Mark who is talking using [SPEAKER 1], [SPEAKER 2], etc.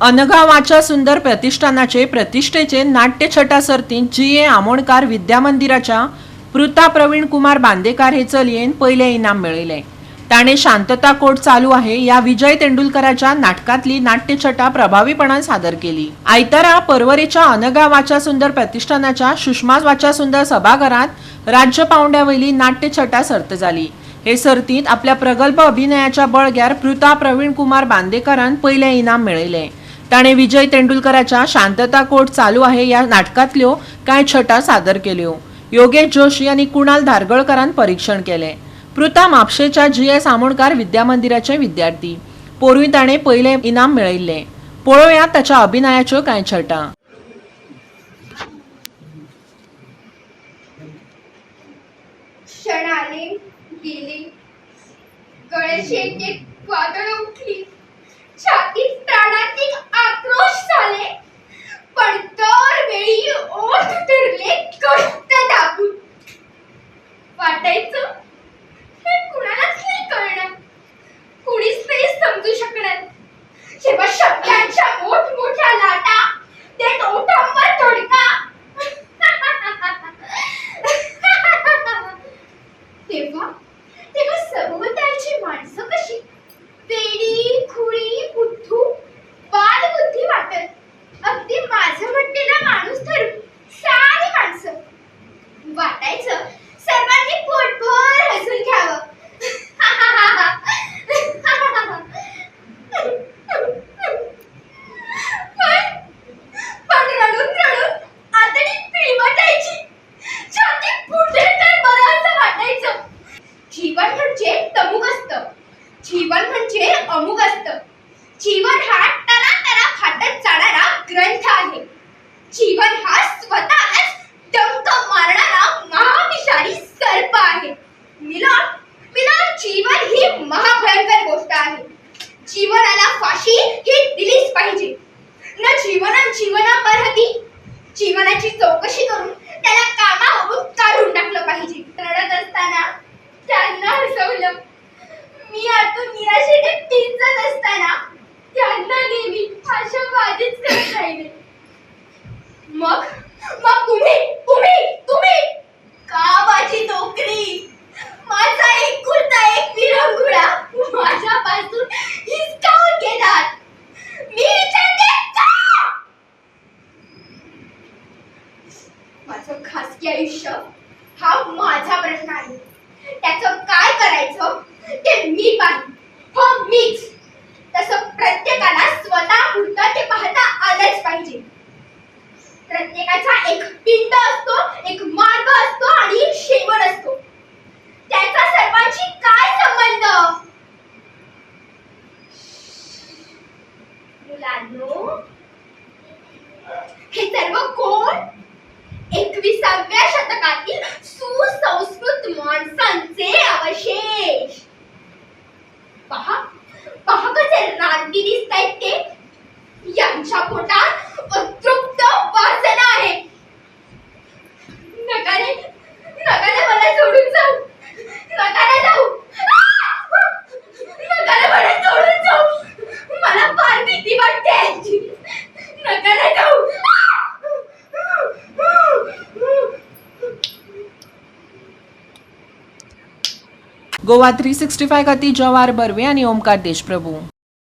[SPEAKER 1] अनगावाच्या सुंदर प्रतिष्ठानाचे प्रतिष्ठेचे नाट्यछटा सर्तीत जी.ए. आमोणकार विद्यामंदिराच्या पृथा प्रवीण कुमार बांदेकार हे चलयेन पहिले इनाम मिळविले। ताणे शांतता कोर्ट चालू आहे या विजय तेंडुलकराच्या नाटकातली नाट्यछटा प्रभावीपणाने सादर केली। आयतारा परवरेच्या अनगावाच्या सुंदर प्रतिष्ठानाच्या सुषमा वाचा सुंदर सभागृहात राज्य पावंड्यावयली नाट्यछटा सर्त जाली। हे सर्तीत आपल्या प्रगल्भ अभिनयाच्या बळग्यार पृथा प्रवीण कुमार बांदेकरान पहिले इनाम मिळविले। ताणे विजय तेंडुलकराच्या शांतता कोर्ट चालू आहे या नाटकातल्यो कांय छटा सादर केल्यो। योगेश जोशी आणि कुणाल धारगळकरान परीक्षण केले। पृथा म्हापशेच्या जी.एस. आमोणकार विद्यामंदिराचे विद्यार्थी। पोरुई ताणे पहिले इनाम मिळविले। पळोवया ताच्या अभिनयाच्यो कांय छटा।
[SPEAKER 2] क्षण आले गेले, गळ्याची एक एक वादळ उठली, छातीत प्राणांतिक आक्रोश झाले, पण दर वेळी ओठ धरले घट्ट दाबून। वाटायचं हे कुणालाच नाही कळणार, कुणीच नाही समजू शकणार। जेव्हा शब्दांच्या मोठमोठ्या लाटा देत ओठांवर धडका, तेव्हा सभोवतालची माणसं कशी वेडी खुळी बुद्धू बालबुद्धी वाटत, अगदी माझं म्हटलेला माणूस धरून सारी माणसं। वाटायचं सर्वांनी पोटभर हसून घ्यावं। पण रडून रडून आतडी पिळवटायची, छाती फुटेल तर बरं असं वाटायचं। जीवन म्हणजे तमुक असतं, जीवन म्हणजे अमुक असतं। जीवन हा तरा फाटत जाणारा ग्रंथ आहे। जीवन हा स्वतःच डंक मारणारा महाविषारी सर्प आहे। मिला जीवन ही महाभयंकर गोष्ट आहे। जीवनाला फाशी ही दिलीच पाहिजे। न जीवनापरहती जीवनाची चौकशी करून त्याला कामावरून काढून टाकलं पाहिजे। रडत असताना त्यांना हसवलं, मी आतून निराशेने पिंचत असताना त्यांना नेहमी आशावादीच करत राहिले। मग तुम्ही गावाची नोकरी, माझा एकुलता एक विरंगुळा माझ्यापासून हिसकावून घेतात। मी विचारते का? माझं खासगी आयुष्य हा माझा प्रश्न आहे। त्याचं काय करायचं ते मी पाहिजे, हो मीच। तसं प्रत्येकाला स्वतःपुरतं ते पाहता आलंच पाहिजे। प्रत्येकाचा एक पिंड असतो, एक मार्ग असतो आणि एक शेवट असतो। त्याचा सर्वांशी काय संबंध? मुलांनो, हे सर्व कोण? 21व्या शतकातील सुसंस्कृत माणसांचे अवशेष। पहा कसे रानटी दिसतायत ते। यांच्या पोटात अतृप्त वासना आहे। नकाने मला सोडून जाऊ, नकाने जाऊ, नकाने मला सोडून जाऊ। मला फार भीती वाटते यांची, नकाने जाऊ।
[SPEAKER 1] गोवा 365 खाती जवाहर बर्वे आणि ओमकार देशप्रभू।